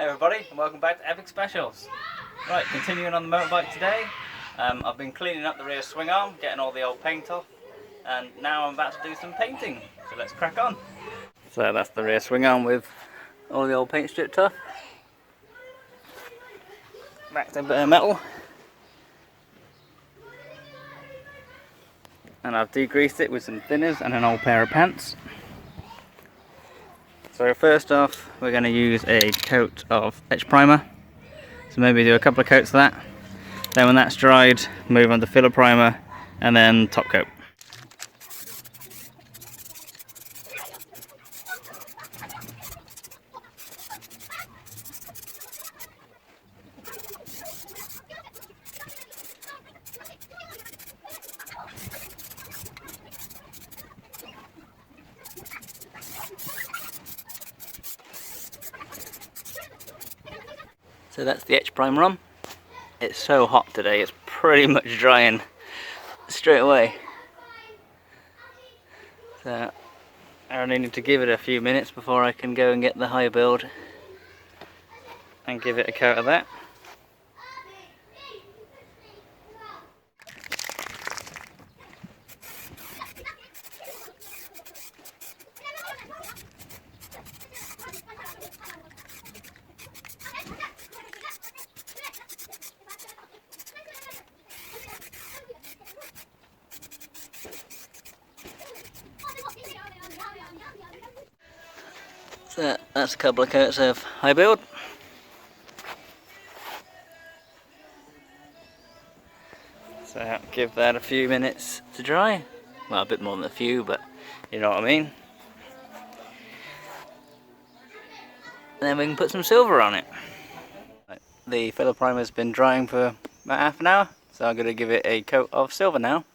everybody, and welcome back to Epic Specials. Right, continuing on the motorbike today. I've been cleaning up the rear swing arm, getting all the old paint off, and now I'm about to do some painting. So let's crack on. So that's the rear swing arm with all the old paint stripped off. Back to bare metal. And I've degreased it with some thinners and an old pair of pants. So first off, we're going to use a coat of etch primer. So maybe do a couple of coats of that. Then when that's dried, move on to filler primer and then top coat. So that's the etch primer on. It's so hot today, it's pretty much drying straight away. So I only need to give it a few minutes before I can go and get the high build and give it a coat of that. So that's a couple of coats of high build. So give that a few minutes to dry. Well, a bit more than a few, but you know what I mean. And then we can put some silver on it. The filler primer's been drying for about half an hour, so I'm going to give it a coat of silver now.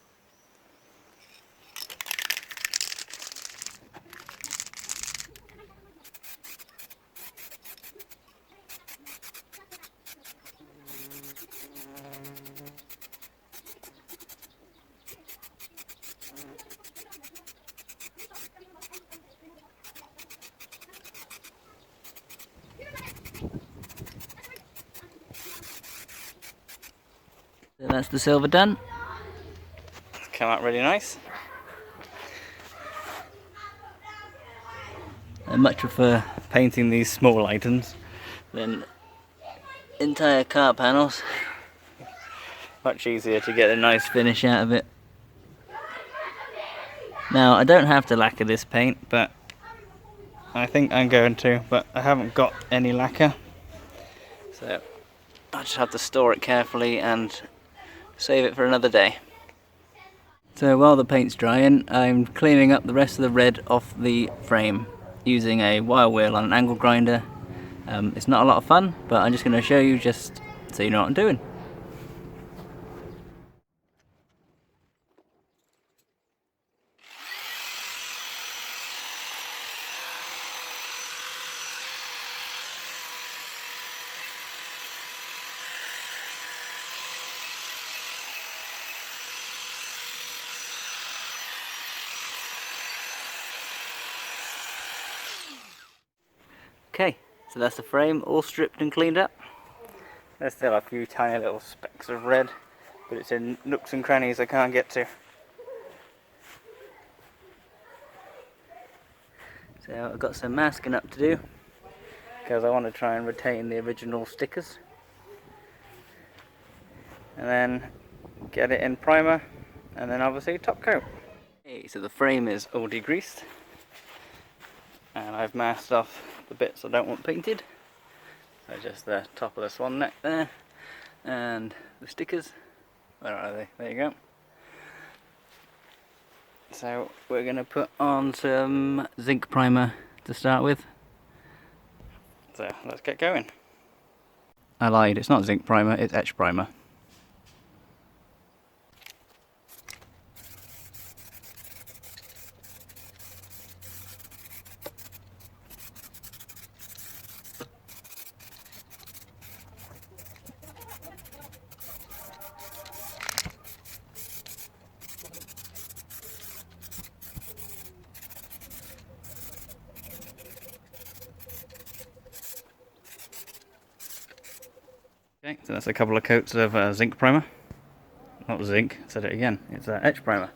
So that's the silver done. It's come out really nice. I much prefer painting these small items than entire car panels. Much easier to get a nice finish out of it. Now I don't have to lacquer this paint, but I think I'm going to, but I haven't got any lacquer. So I just have to store it carefully and save it for another day. So while the paint's drying, I'm cleaning up the rest of the red off the frame using a wire wheel on an angle grinder. It's not a lot of fun, but I'm just going to show you just so you know what I'm doing. Okay, so that's the frame all stripped and cleaned up. There's still a few tiny little specks of red, but it's in nooks and crannies I can't get to. So I've got some masking up to do, because I want to try and retain the original stickers. And then get it in primer, and then obviously top coat. Okay, so the frame is all degreased. And I've masked off the bits I don't want painted. So just the top of the swan neck there, and the stickers. Where are they? There you go. So we're going to put on some zinc primer to start with. So let's get going. I lied, it's not zinc primer, it's etch primer. Okay, so that's a couple of coats of zinc primer. Not zinc, I said it again, it's etch primer.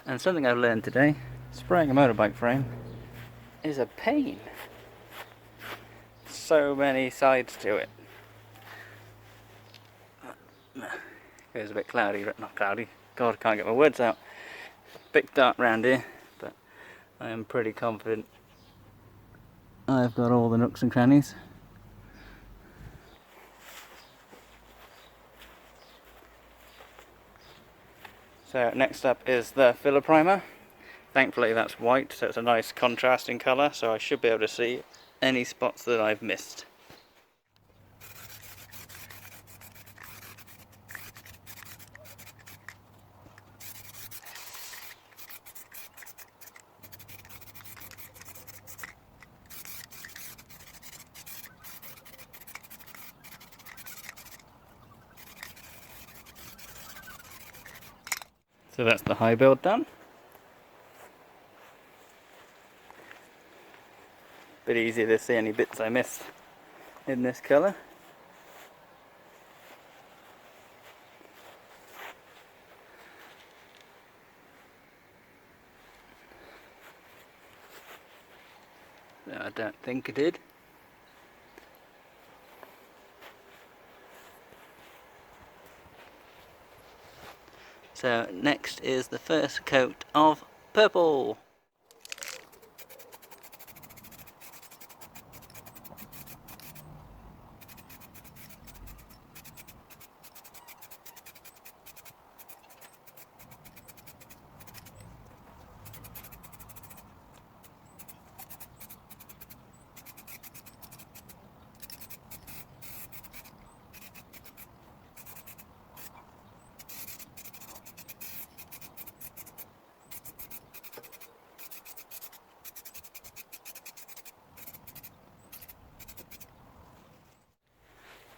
And something I've learned today, spraying a motorbike frame is a pain. So many sides to it. Goes a bit cloudy, not cloudy, God, I can't get my words out. Bit dark round here, but I am pretty confident I've got all the nooks and crannies. So next up is the filler primer. Thankfully that's white, so it's a nice contrasting colour, so I should be able to see any spots that I've missed. So that's the high build done. Bit easier to see any bits I missed in this colour. No, I don't think I did. So next is the first coat of purple.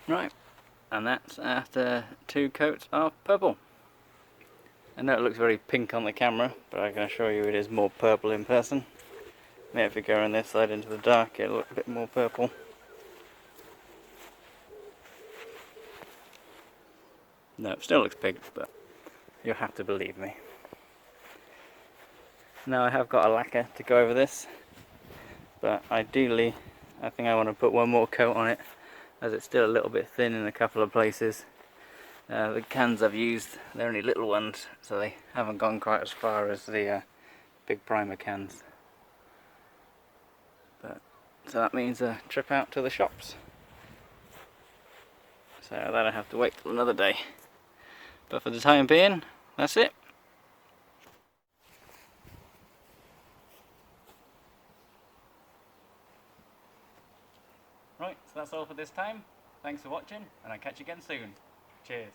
Right, and that's after 2 coats of purple. I know it looks very pink on the camera, but I can assure you it is more purple in person. Maybe if we go on this side into the dark, it'll look a bit more purple. No, it still looks pink, but you'll have to believe me. Now I have got a lacquer to go over this, but ideally I think I want to put one more coat on it, as it's still a little bit thin in a couple of places. The cans I've used, they're only little ones, so they haven't gone quite as far as the big primer cans. So that means a trip out to the shops. So that'll have to wait till another day. But for the time being, that's it. Right, so that's all for this time. Thanks for watching, and I'll catch you again soon. Cheers.